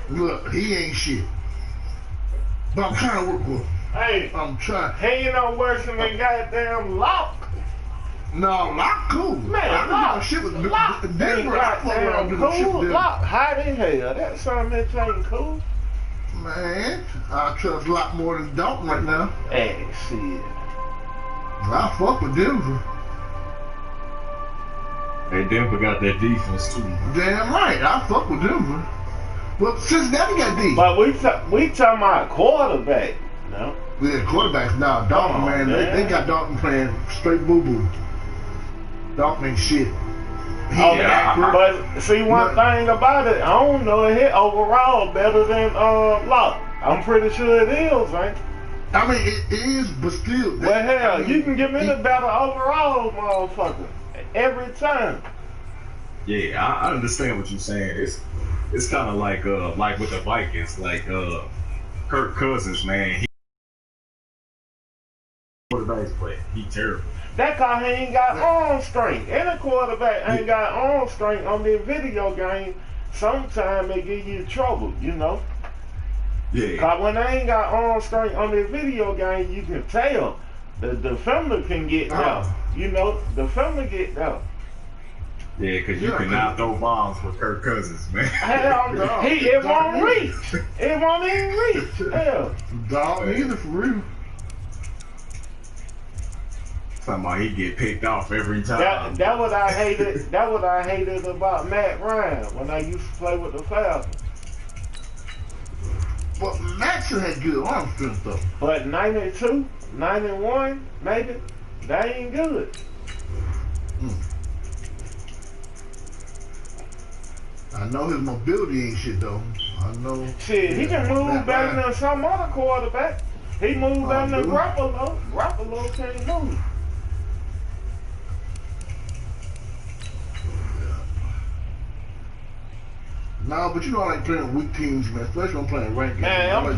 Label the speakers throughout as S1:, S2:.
S1: Look, he ain't shit. But I'm trying to work with him.
S2: Hey,
S1: I'm trying.
S2: He ain't no worse than the goddamn Lock.
S1: No, Lock cool.
S2: Man, Lock.
S1: Shit with
S2: Lock
S1: Denver. I fuck around doing shit
S2: cool.
S1: with
S2: Lock hot as hell. That son bitch ain't cool.
S1: Man, I trust Lock more than Dalton right now.
S2: Hey, shit.
S1: I fuck with Denver.
S3: Hey, Denver got that defense too.
S1: Damn right, I fuck with Denver. But Cincinnati got deep.
S2: But we talking about quarterback, no?
S1: Yeah, quarterbacks now. Dalton, man, they got Dalton playing straight boo-boo. Dalton ain't shit.
S2: But see one thing about it, I don't know it hit overall better than Lock. I'm pretty sure it is, right?
S1: I mean, it is, but still.
S2: Well, hell, you can give me the better overall, motherfucker, every time.
S3: Yeah, I understand what you're saying. It's kind of like with the Vikings, like Kirk Cousins, man. He quarterback's play. He terrible.
S2: That guy ain't got arm strength. Any quarterback ain't got arm strength on their video game. Sometimes they give you trouble, you know.
S3: Yeah.
S2: Cause when they ain't got arm strength on their video game, you can tell the defender can get there. You know, the defender get there.
S3: Yeah, because you cannot throw bombs with Kirk Cousins, man.
S2: Hell no. It won't reach. It won't even reach. Hell.
S1: Dog either, for real.
S3: Talking about he get picked off every time.
S2: That what I hated. That what I hated about Matt Ryan when I used to play with the Falcons.
S1: But Maxson had good arm strength though.
S2: But 92, 91, maybe, that ain't good.
S1: I know his mobility ain't shit though. I know.
S2: Shit, he can move better than some other quarterback. He moved better than Garoppolo. Garoppolo can't move.
S1: No, but you know I like playing weak teams, man. Especially when I'm playing ranked.
S2: Man, I'm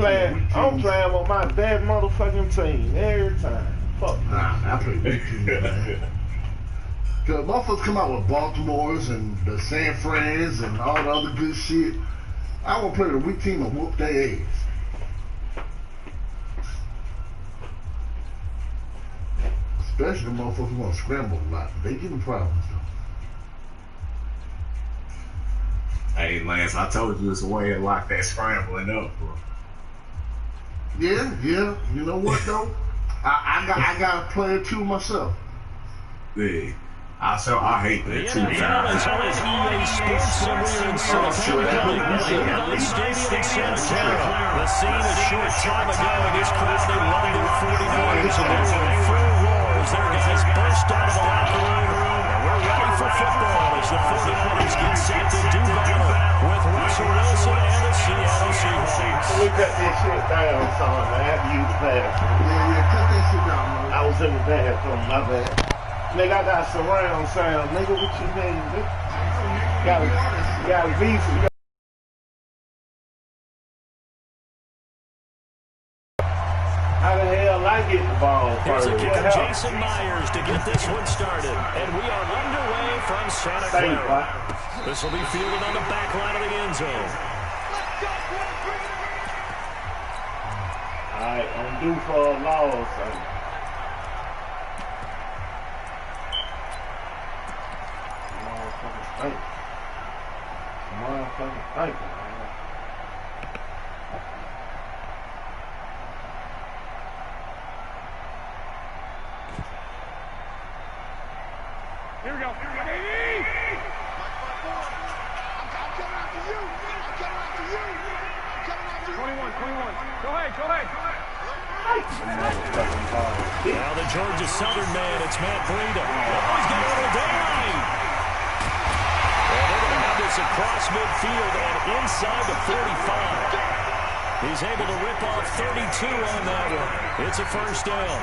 S2: playing with my bad motherfucking team every time. Fuck.
S1: Nah, I play weak teams, man. Cause motherfuckers come out with Baltimore's and the San Frans and all the other good shit. I want to play with a weak team and whoop their ass. Especially the motherfuckers who want to scramble a lot. They give them problems though.
S3: Hey, Lance, I told you it's a way to lock that scrambling up, bro.
S1: Yeah. You know what though? I got a player too myself.
S3: Yeah. I hate that too.
S4: It's on EA Sports somewhere in Silicon Valley. The stadium in Santa Clara. The scene a short time ago in this crowd. They love their 49ers and they're in full roar as their guys burst out of the locker room. And we're ready for football as the 49ers get set to do battle with Russell Wilson and the Seattle Seahawks.
S2: Let me cut this shit down, son. I have to use the bathroom.
S1: Yeah, cut that shit down, man.
S2: I was in the bathroom, my bad. Nigga, I got surround sound. Nigga, what you mean, nigga? Got a beef. How the hell I get the ball first?
S4: Here's a kick of Jason Myers to get this one started. And we are underway from Santa Clara. This will be fielded on the back line of the end zone.
S2: All right, I'm due for a loss. Motherfucking thank you.
S5: Here we go. I'm coming after you. 21. Go ahead.
S4: Now the Georgia Southern man, it's Matt Breida. Oh, he's got a little daylight. And they're going to have this across midfield and inside the 45. He's able to rip off 32 on that one. It's a first down.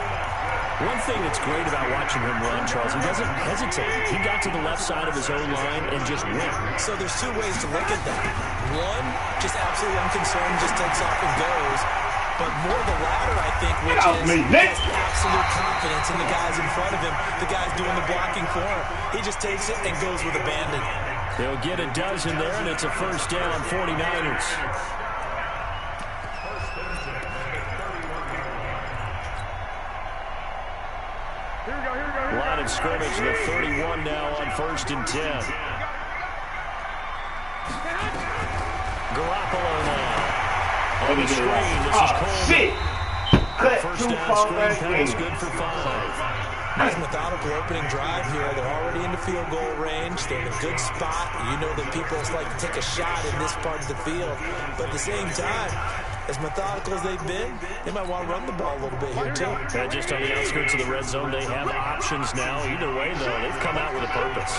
S4: One thing that's great about watching him run, Charles, he doesn't hesitate. He got to the left side of his own line and just went.
S6: So there's two ways to look at that. One, just absolutely unconcerned, just takes off and goes. But more the latter, I think, which is absolute confidence in the guys in front of him, the guys doing the blocking for him. He just takes it and goes with abandon.
S4: They'll get a dozen there, and it's a first down, 49ers. Line of scrimmage, the 31 now on 1st and 10. Garoppolo now. On the screen, this is Coleman.
S2: Shit! Cut
S4: First
S2: too
S4: down
S2: far
S4: screen
S2: back
S4: pass,
S2: in.
S4: good for 5.
S6: Nice methodical opening drive here. They're already in the field goal range. They're in a good spot. You know that people just like to take a shot in this part of the field. But at the same time, as methodical as they've been, they might want to run the ball a little bit here, too.
S4: Just on the outskirts of the red zone, they have options now. Either way, though, they've come out with a purpose.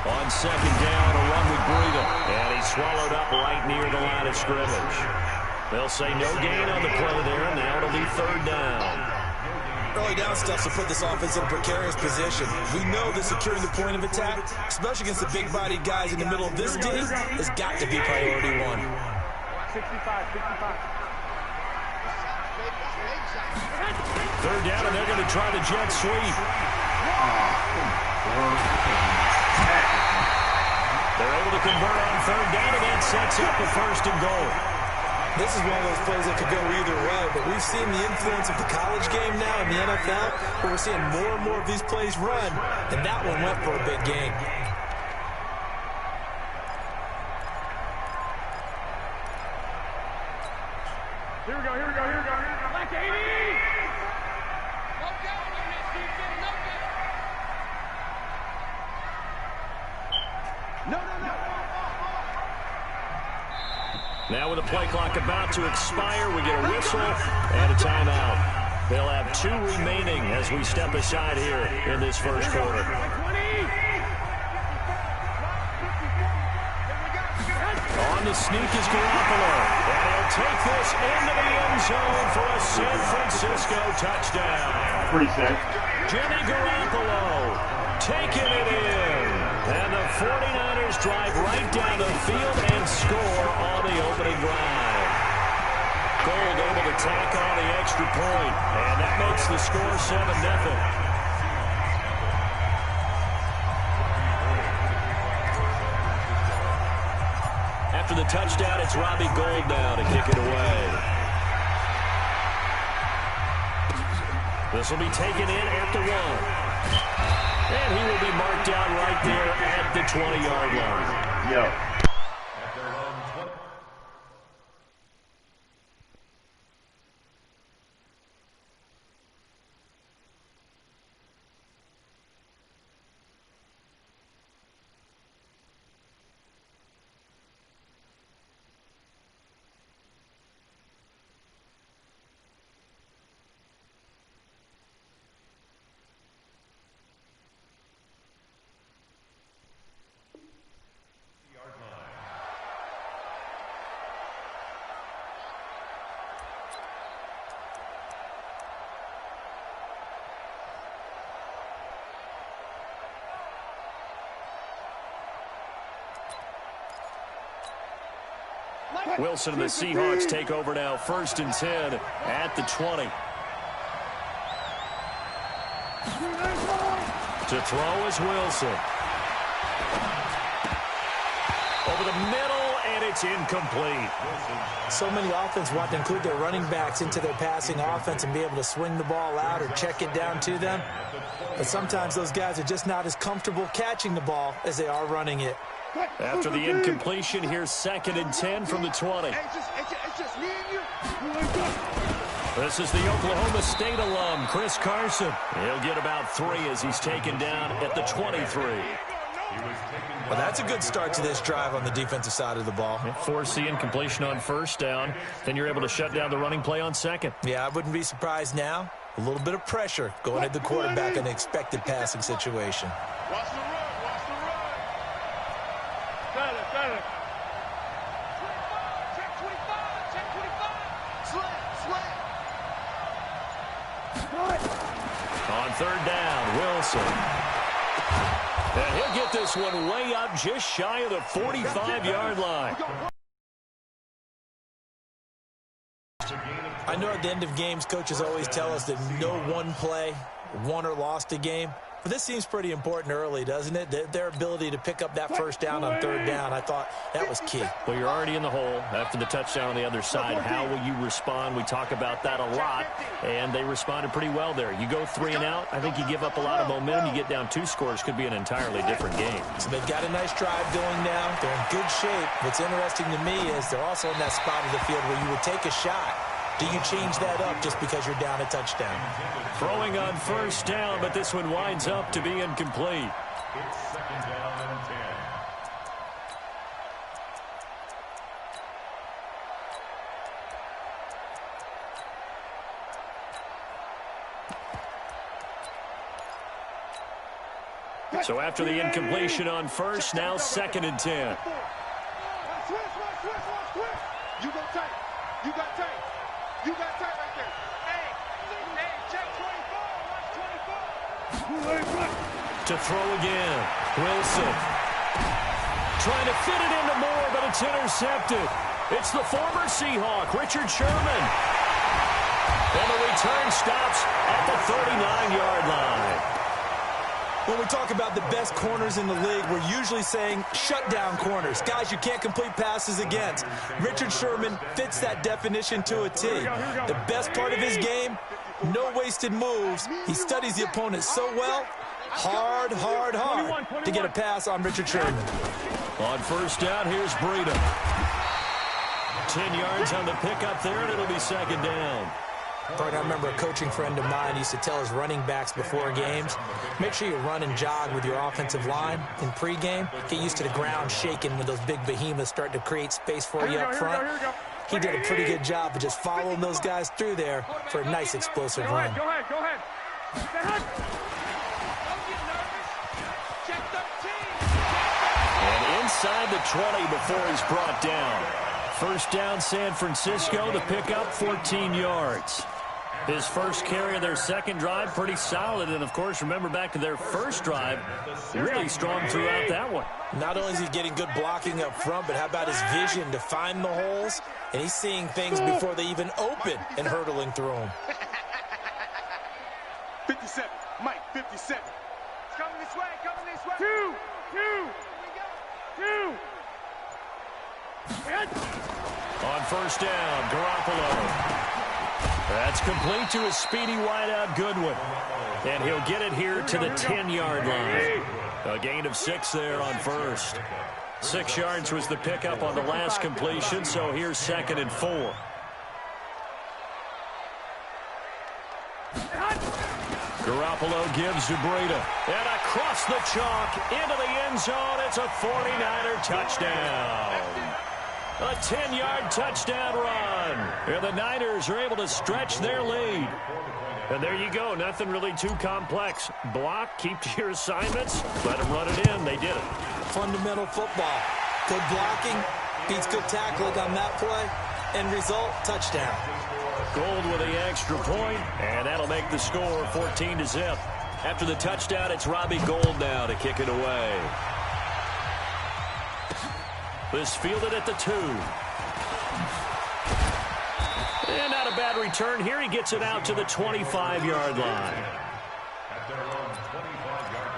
S4: On 2nd down, a run with Breida. And he's swallowed up right near the line of scrimmage. They'll say no gain on the play there, and now it'll be 3rd down.
S6: Early down stuff will put this offense in a precarious position. We know that securing the point of attack, especially against the big-bodied guys in the middle of this D, has got to be priority 1.
S4: 3rd down, and they're going to try the jet sweep. They're able to convert on 3rd down, and that sets up the 1st and goal.
S6: This is one of those plays that could go either way, but we've seen the influence of the college game now in the NFL, where we're seeing more and more of these plays run, and that one went for a big gain.
S5: Here we go. Like 80! No.
S4: Now with the play clock about to expire, we get a whistle and a timeout. They'll have 2 remaining as we step aside here in this first quarter. On the sneak is Garoppolo, and he'll take this into the end zone for a San Francisco touchdown.
S2: Reset.
S4: Jimmy Garoppolo taking it in. And the 49ers drive right down the field and score on the opening drive. Gold able to tack on the extra point, and that makes the score 7-0. After the touchdown, it's Robbie Gould now to kick it away. This will be taken in at the 1. And he will be marked out right there at the 20-yard line.
S2: Yo.
S4: Wilson and the Seahawks take over now, 1st and 10 at the 20. To throw is Wilson. Over the middle, and it's incomplete.
S6: So many offenses want to include their running backs into their passing offense and be able to swing the ball out or check it down to them. But sometimes those guys are just not as comfortable catching the ball as they are running it.
S4: After the incompletion, here's 2nd and 10 from the 20.
S5: It's just me and you.
S4: This is the Oklahoma State alum, Chris Carson. He'll get about 3 as he's taken down at the 23.
S6: Well, that's a good start to this drive on the defensive side of the ball.
S4: Force the incompletion on 1st down. Then you're able to shut down the running play on 2nd.
S6: Yeah, I wouldn't be surprised now. A little bit of pressure going at the quarterback in an expected passing situation.
S5: Watch the run. Got it. Check 25. Slant.
S4: On 3rd down, Wilson. And he'll get this one way up just shy of the 45-yard line.
S6: I know at the end of games, coaches always tell us that no one play won or lost a game. But this seems pretty important early, doesn't it? Their ability to pick up that first down on third down, I thought that was key.
S4: Well, you're already in the hole after the touchdown on the other side. How will you respond? We talk about that a lot, and they responded pretty well there. You go 3 and out, I think you give up a lot of momentum. You get down 2 scores, could be an entirely different game.
S6: So they've got a nice drive going now. They're in good shape. What's interesting to me is they're also in that spot of the field where you would take a shot. Do you change that up just because you're down a touchdown?
S4: Throwing on first down, but this one winds up to be incomplete.
S7: It's second down and
S4: 10. So after the incompletion on first, now 2nd and 10.
S5: You go tight. You got tight. You got tight right there. Hey, check 24. Watch 24.
S4: To throw again. Wilson. Trying to fit it into Moore, but it's intercepted. It's the former Seahawk, Richard Sherman. And the return stops at the 39-yard line.
S6: When we talk about the best corners in the league, we're usually saying shutdown corners, guys you can't complete passes against. Richard Sherman fits that definition to a T. The best part of his game, no wasted moves. He studies the opponent so well, hard to get a pass on Richard Sherman.
S4: On first down, here's Breida. 10 yards on the pickup there, and it'll be 2nd down.
S6: I remember a coaching friend of mine used to tell his running backs before games, make sure you run and jog with your offensive line in pregame. Get used to the ground shaking when those big behemoths start to create space for you up front. He did a pretty good job of just following those guys through there for a nice explosive run.
S5: Go ahead. Don't get nervous. Check 13.
S4: And inside the 20 before he's brought down. First down, San Francisco. The pickup, 14 yards. His first carry of their second drive, pretty solid. And, of course, remember back to their first drive, really strong throughout that one.
S6: Not only is he getting good blocking up front, but how about his vision to find the holes? And he's seeing things before they even open and hurdling through them.
S5: 57. Mike, 57. It's coming this way. Two.
S4: On first down, Garoppolo. That's complete to a speedy wideout Goodwin. And he'll get it here to the 10-yard line. A gain of 6 there on first. 6 yards was the pickup on the last completion, so here's 2nd and 4. Garoppolo gives to Breida. And across the chalk into the end zone. It's a 49er touchdown. A 10-yard touchdown run. And the Niners are able to stretch their lead. And there you go. Nothing really too complex. Block, keep to your assignments, let them run it in. They did it.
S6: Fundamental football. Good blocking beats good tackling on that play. End result, touchdown.
S4: Gold with the extra point, and that'll make the score 14-0. After the touchdown, it's Robbie Gould now to kick it away. This fielded at the 2. And not a bad return here. He gets it out to the 25-yard line.
S7: at their own 25-yard line.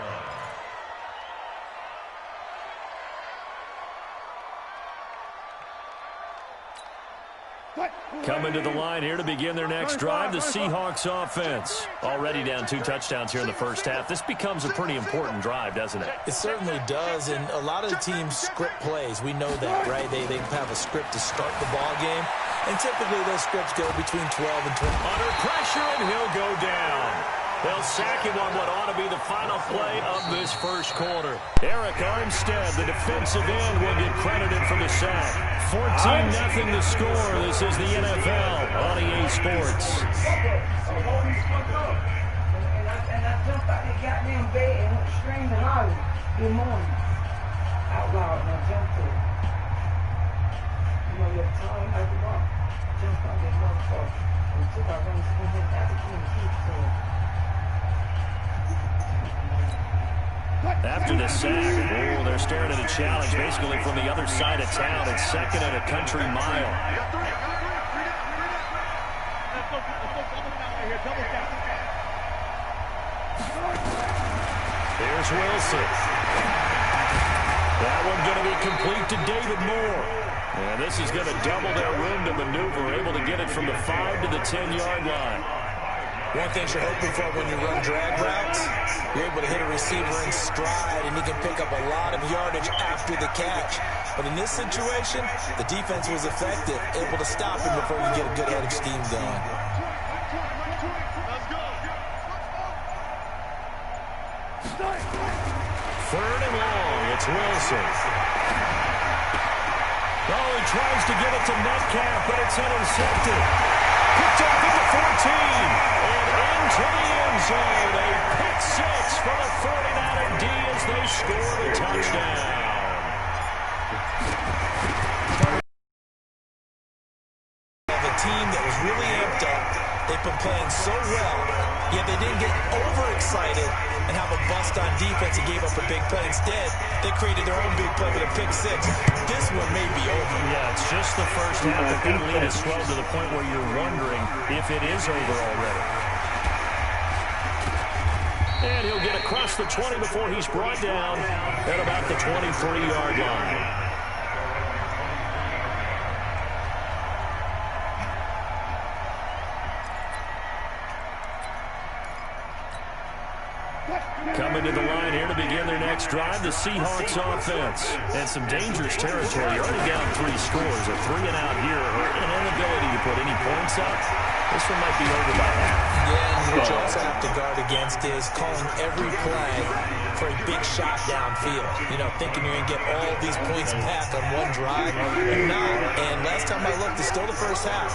S4: Coming to the line here to begin their next drive, the Seahawks offense. Already down 2 touchdowns here in the first half. This becomes a pretty important drive, doesn't it?
S6: It certainly does, and a lot of the teams script plays. We know that, right? They have a script to start the ball game, and typically those scripts go between 12 and 20.
S4: Under pressure, and he'll go down. They'll sack him on what ought to be the final play of this first quarter. Eric Armstead, the defensive end, will get credited for the sack. 14-0 the score. This is the NFL on EA Sports.
S8: And I jumped out the goddamn bed and went screaming loud. Good morning. Out loud, and I jumped to it. You know, you're telling like a rock. Jumped on that motherfucker. We took our rings and went out the keep to it.
S4: After the sack, they're staring at a challenge basically from the other side of town. It's second and a country mile. Here's Wilson. That one going to be complete to David Moore. And this is going to double their room to maneuver, able to get it from the 5 to the 10-yard line.
S6: One thing you're hoping for when you run drag routes, you're able to hit a receiver in stride, and he can pick up a lot of yardage after the catch. But in this situation, the defense was effective, able to stop him before you get a good head of steam going.
S4: Third and long, it's Wilson. Oh, he tries to get it to Metcalf, but it's intercepted. Picked off at the 14, and into the end zone. A pick six for the 49er D as they score the touchdown.
S6: A team that was really amped up. They've been playing so well, yet they didn't get overexcited and have a bust on defense and gave up a big play. Instead, they created their own big play with a pick six. This one may be over.
S4: Yeah, it's just the first half, but that lead is swelled to the point where you're wondering if it is over already. And he'll get across the 20 before he's brought down at about the 23-yard line. Coming to the line here to begin their next drive, the Seahawks offense. And some dangerous territory. Already down 3 scores. A 3-and-out here. An inability to put any points up. This one might be over by half.
S6: Yeah, and what you also have to guard against is calling every play for a big shot downfield. You know, thinking you're going to get all these points back on one drive. You're not. And last time I looked, it's still the first half.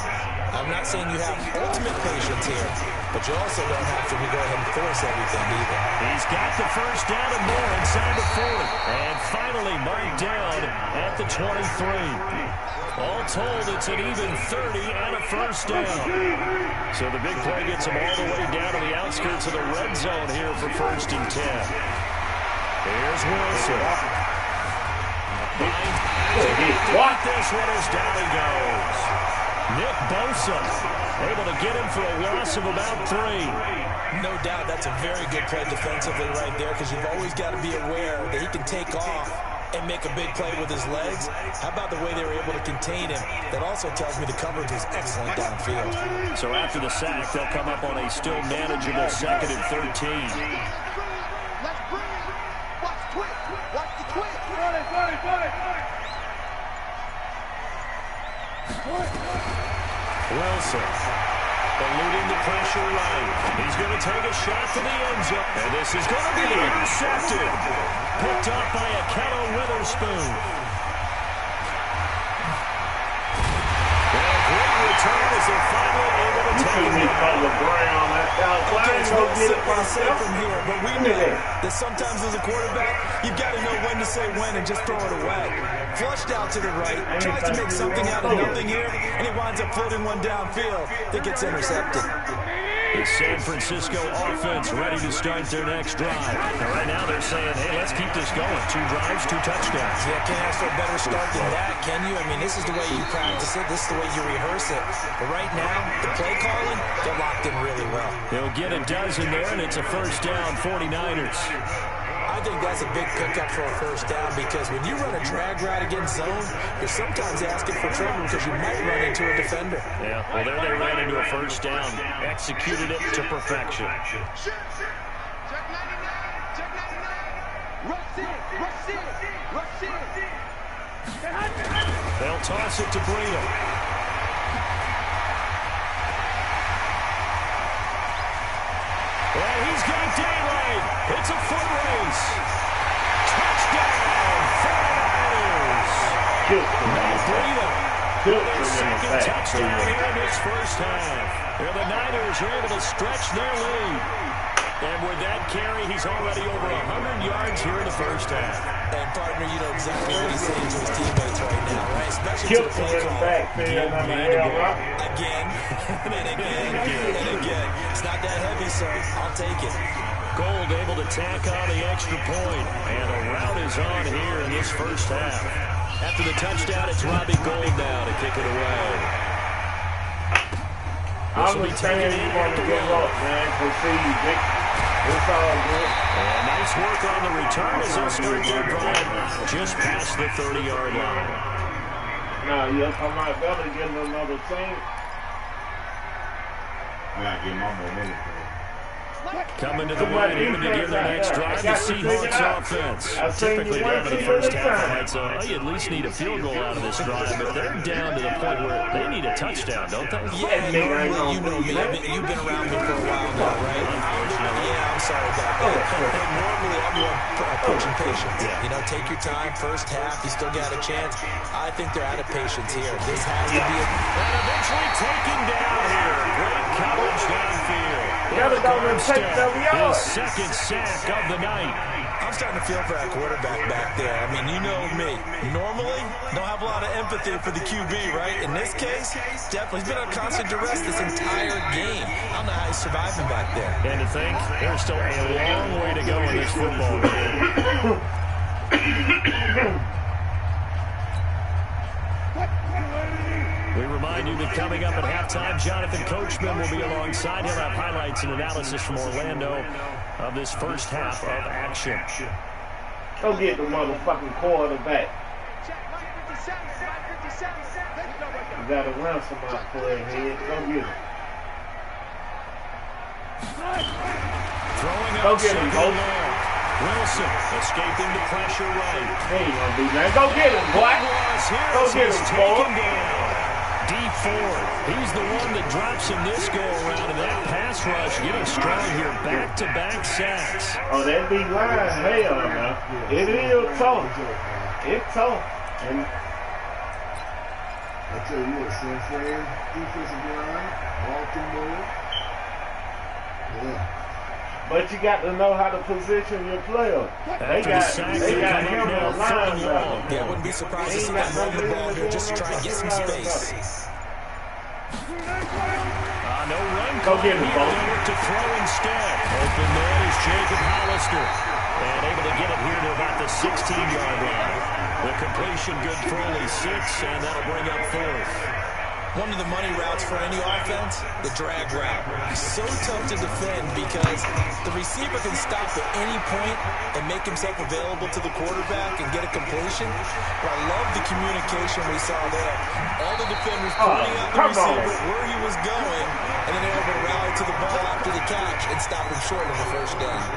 S6: I'm not saying you have ultimate patience here, but you also don't have to go ahead and force everything either.
S4: He's got the first down and more inside the 40. And finally marked down at the 23. All told, it's an even 30 and a first down. So the big play gets him all the way down to the outskirts of the red zone here for 1st and 10. Here's Wilson. What? This one is down he goes. Nick Bosa able to get him for a loss of about 3.
S6: No doubt that's a very good play defensively right there, because you've always got to be aware that he can take off and make a big play with his legs. How about the way they were able to contain him? That also tells me the coverage was excellent downfield.
S4: So after the sack, they'll come up on a still manageable 2nd and 13.
S5: Let's bring it. Watch the twist. Watch the twist.
S4: Wilson eluding the pressure line. He's going to take a shot to the end zone. And this is going to be intercepted. Picked up by Akello Witherspoon. And a great return as they're finally able to take it.
S6: Okay, so let's say from here, but we know that sometimes as a quarterback, you've got to know when to say when and just throw it away. Flushed out to the right, tries to make something out of nothing here, and he winds up floating one downfield that gets intercepted.
S4: The San Francisco offense ready to start their next drive. And right now they're saying, hey, let's keep this going. 2 drives, 2 touchdowns.
S6: Yeah, can't ask for a better start than that, can you? I mean, this is the way you practice it. This is the way you rehearse it. But right now, the play calling, they're locked in really well.
S4: He'll get a dozen there, and it's a first down, 49ers.
S6: I think that's a big pickup for a first down, because when you run a drag route against zone, you're sometimes asking for trouble because you might run into a defender.
S4: Yeah, well, there they ran into a first down. Executed it to perfection.
S5: Check 99. Check 99. Rush in.
S4: They'll toss it to Breida. Well, he's got daylight. It's a foot race. Touchdown, 49ers. Breida with their second touchdown here in this first half. The Niners are able to stretch their lead. And with that carry, he's already over 100 yards here in the first half.
S6: And partner, you know exactly what he's saying to his teammates right now, right? Especially to the play call. Again, and again. It's not that heavy, sir. I'll take it.
S4: Gold able to tack on the extra point. And a route is on here in this first half. After the touchdown, it's Robbie Gold now to kick it away.
S2: I'm just saying you want to give up, man. Proceed, Vic. It's all good.
S4: And nice work on the return as they'll start their drive just past the 30-yard line.
S2: Now, you'll come out better getting another team.
S3: I gotta get my momentum.
S4: Coming to the line here to begin their next drive, the Seahawks offense. Typically down to the first half, I might say, oh, you at least need a field goal out of this drive, but they're down to the point where they need a touchdown, don't they?
S6: Yeah, you know me. You've been around me for a while now, right? Yeah, I'm sorry about that. Hey, normally I'm one pushing patience. You know, take your time, first half, you still got a chance. I think they're out of patience here. This has to be a...
S4: And eventually taken down here. Great coverage downfield. His second sack of the night.
S6: I'm starting to feel for that quarterback back there. I mean, you know me. Normally, don't have a lot of empathy for the QB, right? In this case, definitely. He's been on constant duress this entire game. I don't know how he's surviving back there.
S4: And to think, there's still a long way to go in this football game. We remind you that coming up at halftime, Jonathan Coachman will be alongside. He'll have highlights and analysis from Orlando of this first half of action.
S2: Go get the motherfucking quarterback. You got a ransom out for it, head. Go get him.
S4: Throwing
S2: Go
S4: out
S2: get him,
S4: second
S2: Coach.
S4: long. Wilson escaping the pressure right.
S2: He ain't gonna do that. Go get him, boy. Go get him, boy.
S4: Taken down. D4, he's the one that drops him this go-around, and that pass rush getting strong here. Back-to-back sacks.
S2: Oh, that big line, hell no. It is tough. It's tough. And
S1: I tell you what, San Fran, defensive line, Baltimore. Yeah.
S2: but you got to know how to position your player. They got him on line now.
S6: Yeah, I wouldn't be surprised to see them run the ball here just to try and get some space.
S4: No run.
S2: Go get him, Bo.
S4: To throw instead. Open man is Jacob Hollister. And able to get it here to about the 16-yard line. The completion good for only 6, and that'll bring up 4th.
S6: One of the money routes for any offense, the drag route. It's so tough to defend because the receiver can stop at any point and make himself available to the quarterback and get a completion. But I love the communication we saw there. All the defenders pointing out the receiver where he was going, and then they're able to rally to the ball after the catch and stop him short of the first down.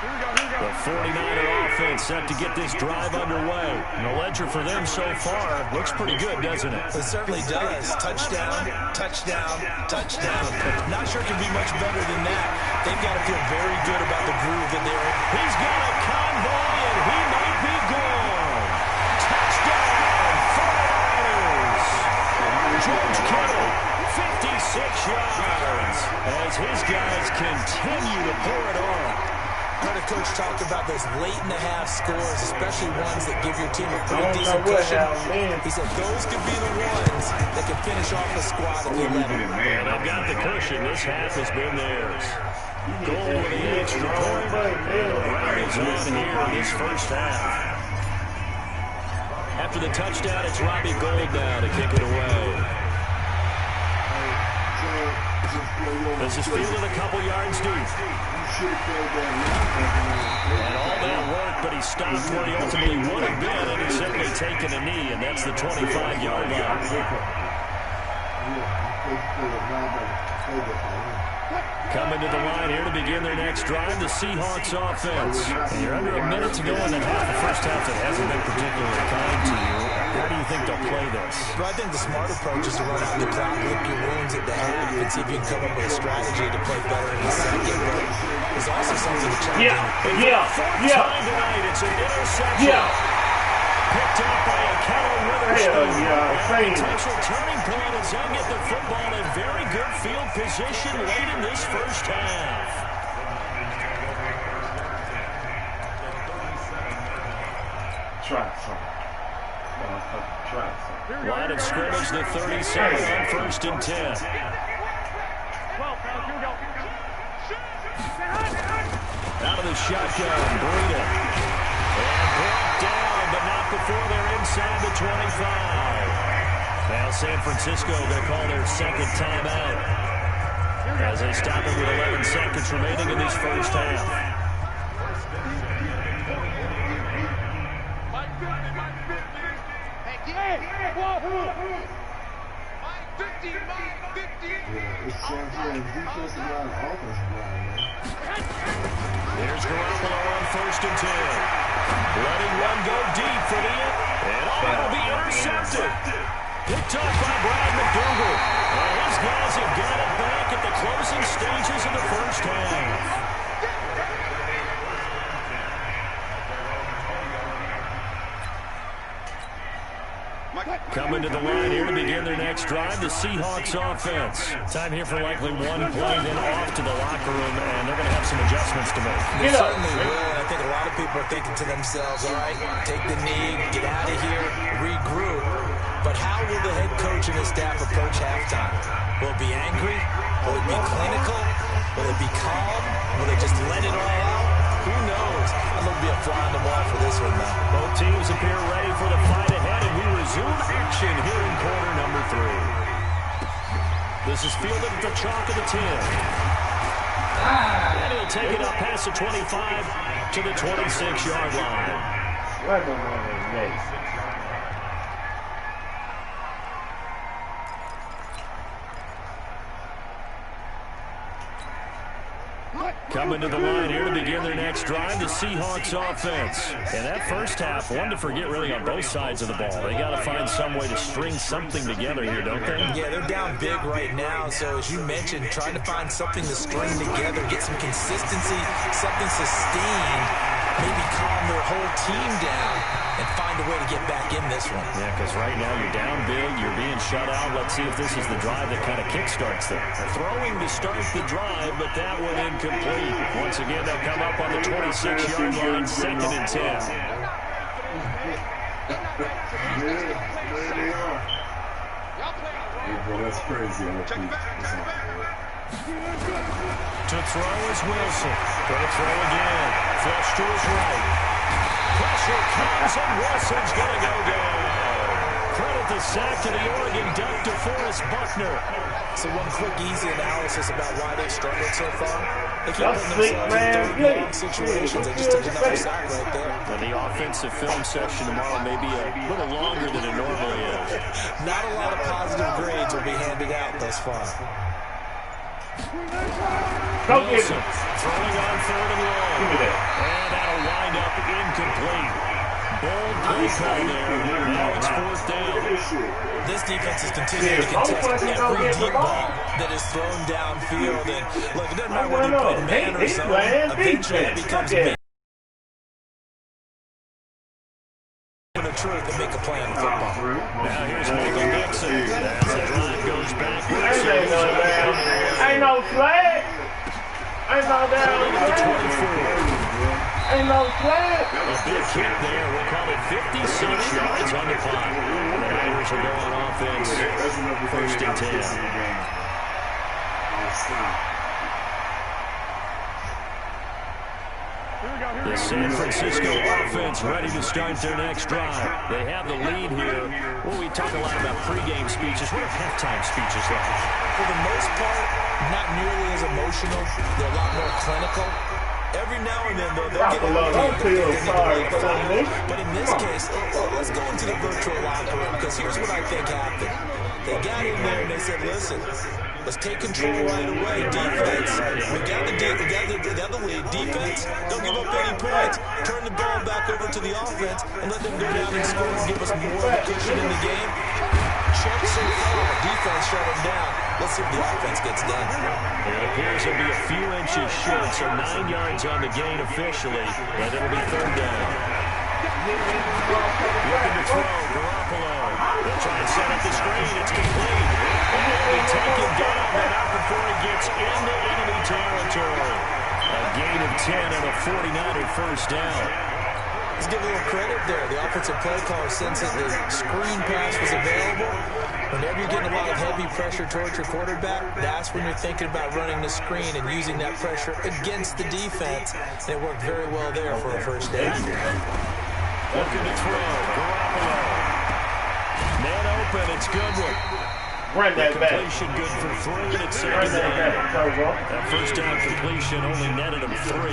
S4: The 49er offense set to get this drive underway. And the ledger for them so far looks pretty good, doesn't it?
S6: It certainly does. Touchdown, touchdown, touchdown. Not sure it can be much better than that. They've got to feel very good about the groove that they're in.
S4: He's got a convoy, and he might be gone. Touchdown, 49ers. George Kittle, 56 yards, as his guys continue to pour it on.
S6: I heard a coach talk about those late-in-the-half scores, especially ones that give your team a pretty decent cushion. He said those could be the ones that could finish off the squad at the 11.
S4: And they've got the cushion. This half has been theirs. Goal with the extra point. Riders on here in this first half. After the touchdown, it's Robbie Gould now to kick it away. This is fielded a couple yards deep. And all that work, but he stopped where he ultimately would have been, and he's simply taken a knee, and that's the 25-yard line. Coming to the line here to begin their next drive, the Seahawks offense. And you're under a minute to go in the half. The first half that hasn't been particularly kind to you. How do you think they'll play this?
S6: Well, I think the smart approach is to run out the clock, lick your wounds at the half, and see if you can come up with a strategy to play better in the second. But there's also something to check in.
S4: Time tonight, it's an interception. Picked up by a Kettle Witherspoon. Potential turning point as they'll get the football in very good field position late in this first half. Line of scrimmage, the 37 on 1st and 10. Out of the shotgun, Breida. And brought down, but not before they're inside the 25. Now San Francisco going to call their second timeout. as they stop it with 11 seconds remaining in this first half.
S1: It's San Fran's defensive line, offensive line, man.
S4: There's Garoppolo on 1st and 10. Letting one go deep for the end. And it'll be intercepted. Picked up by Brad McDougal. And his guys have got it back at the closing stages of the first half. Coming to the line here to begin their next drive, the Seahawks offense. Time here for likely one play, then off to the locker room, and they're going to have some adjustments to make.
S6: They certainly will, and I think a lot of people are thinking to themselves, all right, take the knee, get out of here, regroup. But how will the head coach and his staff approach halftime? Will it be angry? Will it be clinical? Will it be calm? Will they just let it all out? Who knows? I'm going to be a fly on the wall for this one, though.
S4: Both teams appear ready for the fight ahead, and we resume action here in quarter number 3. This is fielded at the chalk of the 10. And he'll take it up past the 25 to the 26-yard line.
S2: Right on his neck.
S4: Coming to the line here to begin their next drive, the Seahawks offense. And that first half, one to forget really on both sides of the ball. They got to find some way to string something together here, don't they?
S6: Yeah, they're down big right now. So as you mentioned, trying to find something to string together, get some consistency, something sustained, maybe calm their whole team down and find a way to get back in this one.
S4: Yeah, because right now you're down big, you're being shut out. Let's see if this is the drive that kind of kickstarts them. Throwing to start the drive, but that one incomplete. Once again, they'll come up on the 26-yard line, 2nd and 10.
S1: Yeah, there they are.
S3: Hey, bro, that's crazy.
S4: To throw is Wilson. Going to throw again. Flush to his right. Pressure comes, and Wilson's going to go down. Credit the sack to the Oregon Duck, DeForest Buckner.
S6: So one quick, easy analysis about why they've struggled so far. They keep
S2: That's
S6: putting
S2: sick,
S6: themselves in
S2: man.
S6: third-down situations. They just took another sack right there.
S4: And the offensive film section tomorrow may be a little longer than it normally is.
S6: Not a lot of positive grades will be handed out thus far.
S4: Wilson throwing on 3rd and long.
S2: Give me that.
S4: And that'll wind up incomplete. Bold play call there. Now it's 4th down.
S6: This defense is continuing to contest every deep ball that is thrown downfield. And look, it doesn't matter whether you play man or zone. Eventually it becomes man. The truth and make a play on football.
S4: Now here's Michael Dixon. As the drive goes back.
S2: Ain't no flag. Ain't no damn flag. Ain't no flag.
S4: A big hit there. We'll call it 56 yards on the clock. The Irish will go on offense. 1st and 10. The San Francisco offense ready to start their next drive. They have the lead here. Well, we talk a lot about pregame speeches. What are halftime speeches like?
S6: For the most part, not nearly as emotional. They're a lot more clinical. Every now and then, though, they'll get but in this case, let's go into the virtual locker room, because here's what I think happened. They got in there and they said, listen, let's take control right away. Defense, we got the lead. Defense, don't give up any points. Turn the ball back over to the offense and let them go down and score and give us more of a cushion in the game. Check so far. Defense shut them down. Let's see if the offense gets done.
S4: It appears to be a few inches short, so 9 yards on the gain officially, and it'll be 3rd down. Looking to throw, Garoppolo. They'll try and set up the screen. It's complete. And he'll be taken down, but not before he gets into enemy territory. A gain of 10 and a 49er 1st down.
S6: Let's give a little credit there. The offensive play caller, since the screen pass was available, whenever you're getting a lot of heavy pressure towards your quarterback, that's when you're thinking about running the screen and using that pressure against the defense. And it worked very well there for a 1st down.
S4: Looking to throw, Garoppolo. Man open, it's Goodwin.
S2: Run that back.
S4: Completion good for 3, and it's second down. That first down completion only netted him 3.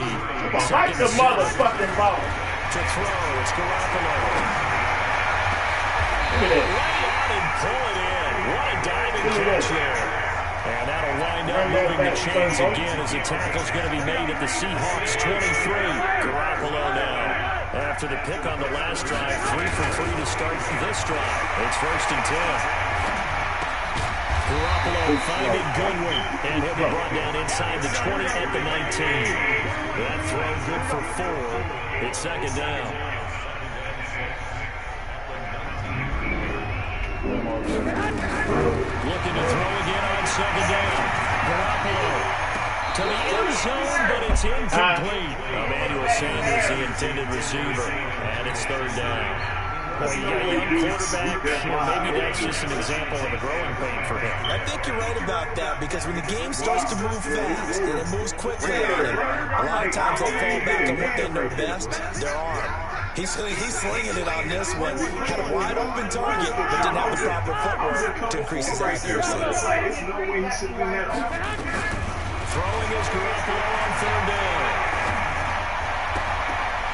S2: Fight the motherfucking ball.
S4: To throw, it's Garoppolo.
S2: Look at that.
S4: Lay out and pull it in. What a diving catch there. And that'll wind up moving the chains again as the tackle's going to be made at the Seahawks 23. Garoppolo now. After the pick on the last drive, 3 for 3 to start this drive. It's 1st and 10. Garoppolo finding Goodwin, and he'll be brought down inside the 20 at the 19. That throw good for 4. It's second down. Looking to throw again on second down. Garoppolo to the end zone, but it's incomplete. Emmanuel Sanders, the intended receiver, and it's 3rd down. Well, you got a young quarterback. Maybe that's just an example of a growing pain for him.
S6: I think you're right about that, because when the game starts to move fast and it moves quickly on him, a lot of times they'll fall back on what they know best, their arm. He's slinging it on this one. Had a wide open target, but didn't have the proper footwork to increase his accuracy.
S3: Throwing
S4: is Garoppolo on 3rd down.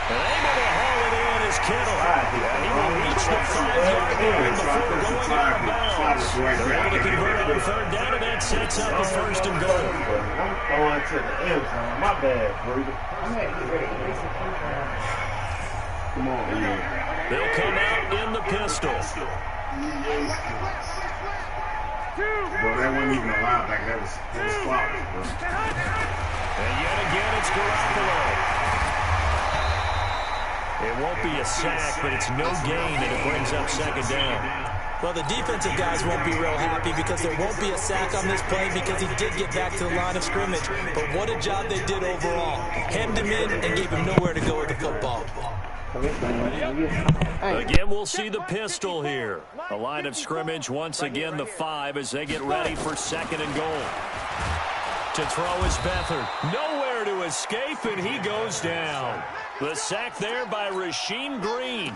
S4: And able to haul it in is Kittle. He will reach the 5-yard line before going out of bounds. They're able to convert on 3rd down, and that sets up the 1st and goal.
S2: I'm going to the end zone. My bad, Bruder.
S3: Come on, man.
S4: They'll come out in the pistol.
S3: Bro, that wasn't even a linebacker. That was flawless, bro.
S4: And yet again, it's Garoppolo. It won't be a sack, but it's no gain, and it brings up second down.
S6: Well, the defensive guys won't be real happy because there won't be a sack on this play because he did get back to the line of scrimmage. But what a job they did overall. Hemmed him in and gave him nowhere to go with the football.
S4: Again, we'll see the pistol here. The line of scrimmage, once again, the 5 as they get ready for 2nd and goal. To throw is Beathard. Nowhere to escape, and he goes down. The sack there by Rasheem Green.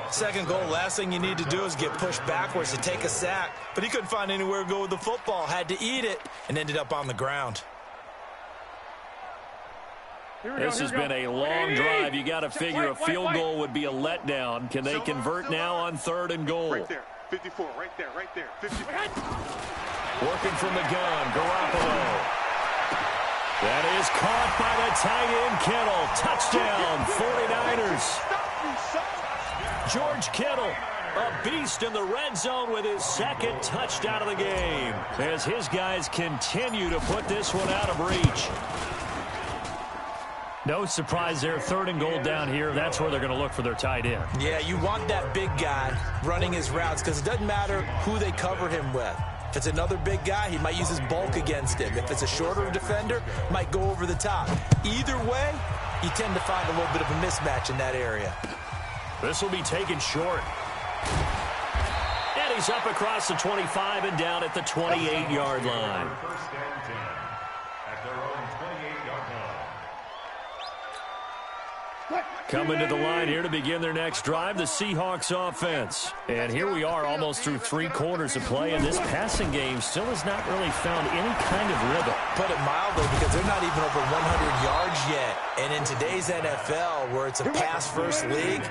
S6: 2nd goal, last thing you need to do is get pushed backwards to take a sack. But he couldn't find anywhere to go with the football, had to eat it, and ended up on the ground.
S4: This has been a long drive. You got to figure a field goal would be a letdown. Can they convert now on 3rd and goal?
S5: Right there, 54, right there, 54.
S4: Working from the gun, Garoppolo. That is caught by the tight end, Kittle. Touchdown, 49ers. George Kittle, a beast in the red zone with his 2nd touchdown of the game, as his guys continue to put this one out of reach. No surprise there, 3rd and goal down here. That's where they're going to look for their tight end.
S6: Yeah, you want that big guy running his routes because it doesn't matter who they cover him with. If it's another big guy, he might use his bulk against him. If it's a shorter defender, might go over the top. Either way, you tend to find a little bit of a mismatch in that area.
S4: This will be taken short. And he's up across the 25 and down at the 28-yard line.
S7: First and 10 at their own 28-yard line.
S4: Coming to the line here to begin their next drive, the Seahawks offense. And here we are almost through 3 quarters of play, and this passing game still has not really found any kind of rhythm.
S6: Put it mildly, because they're not even over 100 yards yet. And in today's NFL, where it's a pass-first league,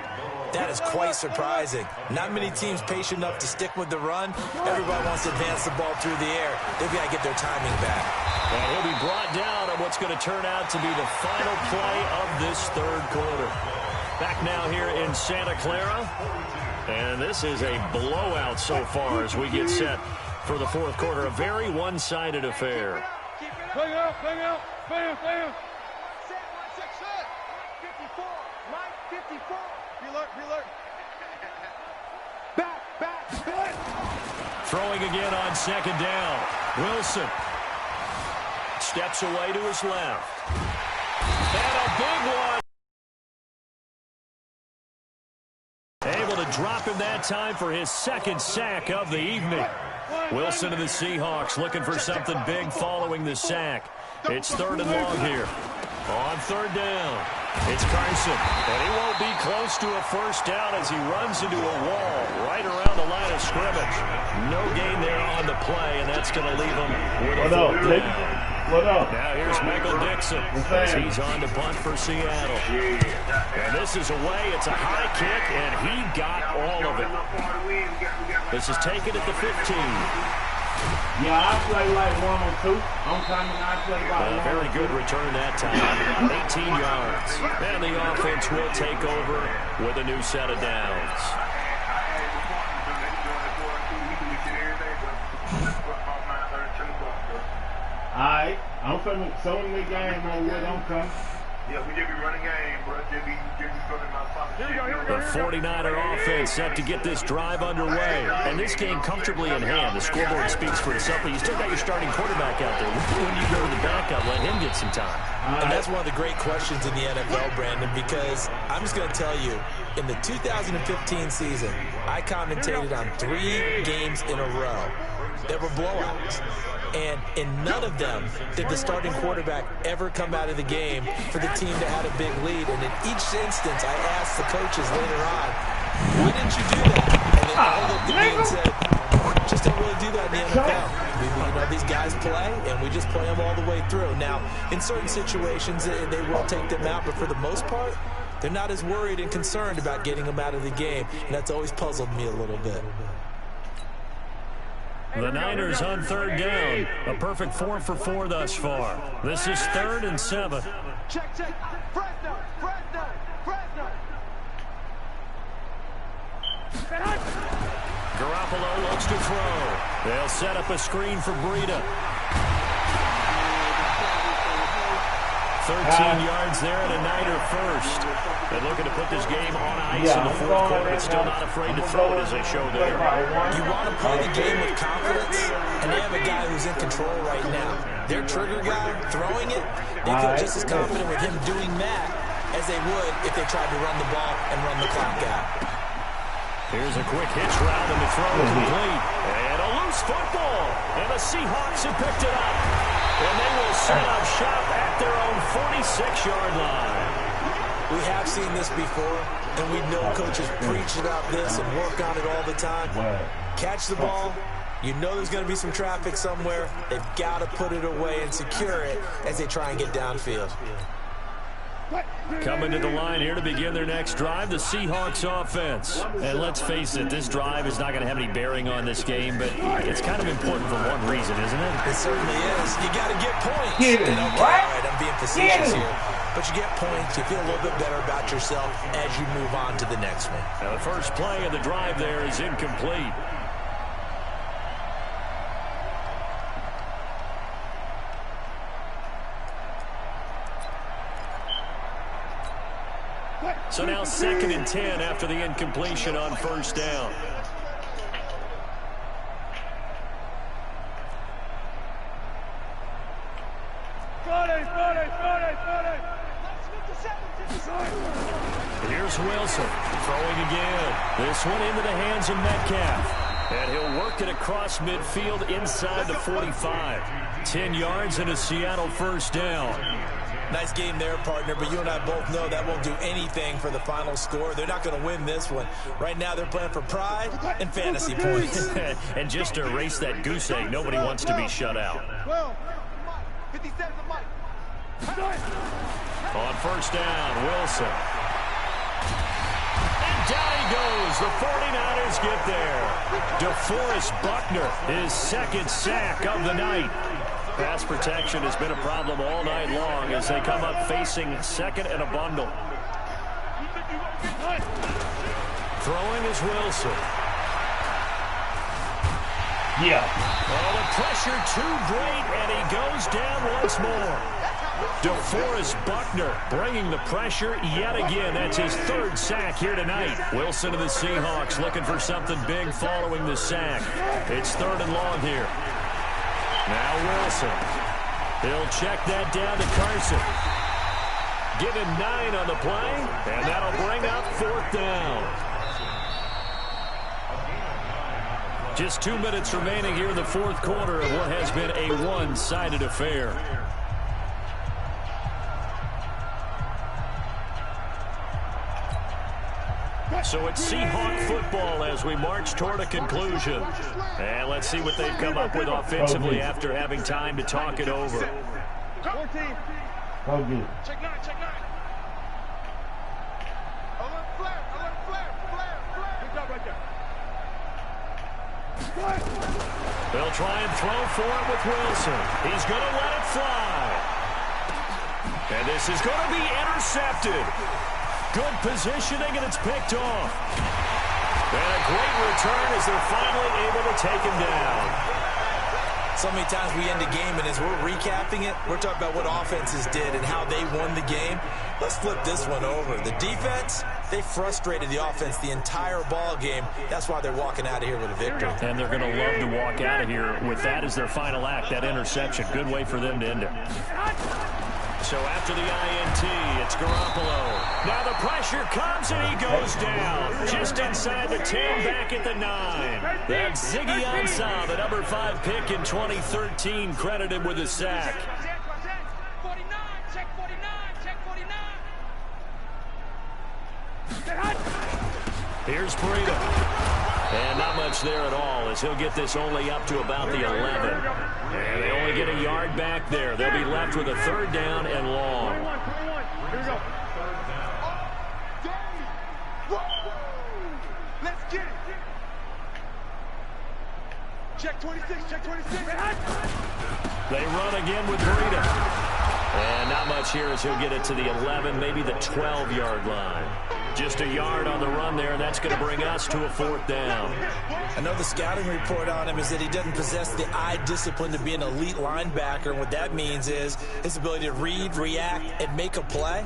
S6: that is quite surprising. Not many teams patient enough to stick with the run. Everybody wants to advance the ball through the air. They've got to get their timing back.
S4: And he'll be brought down on what's going to turn out to be the final play of this 3rd quarter. Back now here in Santa Clara. And this is a blowout so far as we get set for the 4th quarter. A very one-sided affair.
S5: Bang out, bang out, bam, bam. 54. Reload. Back.
S4: Throwing again on 2nd down. Wilson steps away to his left. And a big one. Able to drop him that time for his 2nd sack of the evening. Wilson and the Seahawks looking for something big following the sack. It's 3rd and long here. On 3rd down. It's Carson, and he won't be close to a first down as he runs into a wall right around the line of scrimmage. No gain there on the play, and that's going to leave him with a fourth down. Now here's Michael Dixon as he's on to punt for Seattle. And this is away. It's a high kick, and he got all of it. This is taken at the 15.
S2: Yeah, I play like 1 or 2. I'm coming, I play about
S4: very good return that time. 18 yards. And the offense will take over with a new set of downs.
S2: Alright, I'm coming. So many games on what I'm coming.
S5: Yeah, we just be running game, bro. Just be running my pocket.
S4: The 49er offense set to get this drive underway. And this game comfortably in hand. The scoreboard speaks for itself, but you still got your starting quarterback out there. When you go to the backup, let him get some time.
S6: And that's one of the great questions in the NFL, Brandon, because I'm just going to tell you, in the 2015 season, I commentated on 3 games in a row. There were blowouts. And in none of them did the starting quarterback ever come out of the game for the team that had a big lead. And in each instance, I asked the coaches later on, why didn't you do that? And they all looked at me and said, just don't really do that in the NFL. You know, these guys play, and we just play them all the way through. Now, in certain situations, they will take them out, but for the most part, they're not as worried and concerned about getting them out of the game. And that's always puzzled me a little bit.
S4: The Niners on third down. A perfect 4 for 4 thus far. This is 3rd and 7.
S5: Check. Fresno.
S4: Garoppolo looks to throw. They'll set up a screen for Breida. 13 yards there and a Niner first. They're looking to put this game on ice in the 4th quarter, but still not afraid to throw it as they show there.
S6: You want to play the game with confidence, and they have a guy who's in control right now. Their trigger guy throwing it, they feel just as confident with him doing that as they would if they tried to run the ball and run the clock out.
S4: Here's a quick hitch route and the throw complete. And a loose football. And the Seahawks have picked it up. And they will set up shop at their own 46-yard line.
S6: We have seen this before, and we know coaches preach about this and work on it all the time. Catch the ball. You know there's going to be some traffic somewhere. They've got to put it away and secure it as they try and get downfield.
S4: Coming to the line here to begin their next drive, the Seahawks offense. And let's face it, this drive is not going to have any bearing on this game, but it's kind of important for one reason, isn't it?
S6: It certainly is. You got to get points. All right, I'm being facetious here. But you get points, you feel a little bit better about yourself as you move on to the next one.
S4: Now the first play of the drive there is incomplete. So now 2nd and 10 after the incompletion on first down. Here's Wilson throwing again. This one into the hands of Metcalf. And he'll work it across midfield inside the 45. 10 yards and a Seattle first down.
S6: Nice game there, partner, but you and I both know that won't do anything for the final score. They're not going to win this one. Right now, they're playing for pride and fantasy points.
S4: And just to erase that goose egg, nobody wants to be shut out. On first down, Wilson. And down he goes. The 49ers get there. DeForest Buckner, his 2nd sack of the night. Pass protection has been a problem all night long as they come up facing 2nd and a bundle. Throwing is Wilson. Oh, the pressure too great, and he goes down once more. DeForest Buckner bringing the pressure yet again. That's his 3rd sack here tonight. Wilson of the Seahawks looking for something big following the sack. It's 3rd and long here. Now Wilson. He'll check that down to Carson. Give him 9 on the play, and that'll bring up 4th down. Just 2 minutes remaining here in the 4th quarter of what has been a one-sided affair. So it's Seahawk football as we march toward a conclusion. And let's see what they've come up with offensively after having time to talk it over.
S5: 14.
S2: Okay.
S5: Check 9, check 9. Alert flare, alert flare, flare, flare. Good job right there.
S4: They'll try and throw for it with Wilson. He's going to let it fly. And this is going to be intercepted. Good positioning, and it's picked off. And a great return as they're finally able to take him down.
S6: So many times we end a game, and as we're recapping it, we're talking about what offenses did and how they won the game. Let's flip this one over. The defense, they frustrated the offense the entire ball game. That's why they're walking out of here with a victory.
S4: And they're going to love to walk out of here with that as their final act, that interception. Good way for them to end it. So after the INT, it's Garoppolo. Now the pressure comes and he goes down. Just inside the 10, back at the 9. That's Ziggy Ansah, the number 5 pick in 2013, credited with a sack.
S5: 49, check 49, check 49.
S4: Here's Breida. And not much there at all as he'll get this only up to about the 11. And they only get a yard back there. They'll be left with a 3rd down and long.
S5: 21. Here we go. Let's get it. Check 26, check 26.
S4: They run again with Breida. And not much here as he'll get it to the 11, maybe the 12-yard line. Just a yard on the run there, and that's going to bring us to a 4th down.
S6: I know the scouting report on him is that he doesn't possess the eye discipline to be an elite linebacker, and what that means is his ability to read, react, and make a play.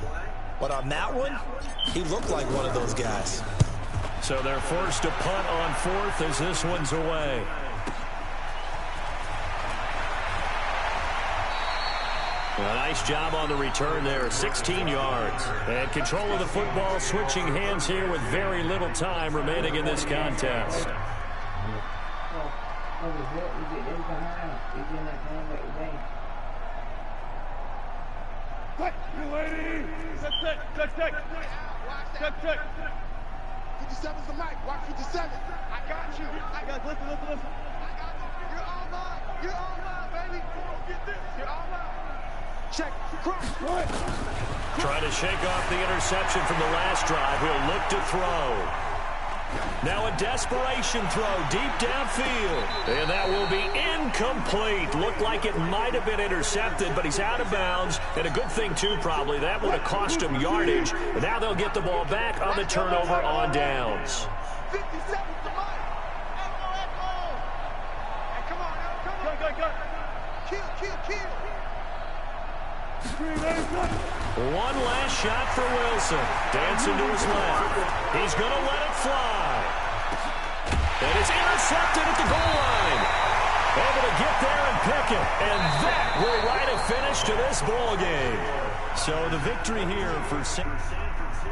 S6: But on that one, he looked like one of those guys.
S4: So they're forced to punt on 4th as this one's away. A nice job on the return there, 16 yards. And control of the football, switching hands here with very little time remaining in this contest.
S5: Quick, you lady. Check. 57's the mic. Watch 57. I got you. Listen. You're all mine, baby. Get this. You're all mine. Check. Cross.
S4: Trying to shake off the interception from the last drive. He'll look to throw. Now a desperation throw deep downfield. And that will be incomplete. Looked like it might have been intercepted, but he's out of bounds. And a good thing, too, probably. That would have cost him yardage. But now they'll get the ball back on the turnover on downs.
S5: 57's the mic. Echo. Hey, come on. Go. Kill.
S4: One last shot for Wilson. Dancing to his left. He's going to let it fly. And it's intercepted at the goal line. Able to get there and pick it. And that will write a finish to this ball game. So the victory here for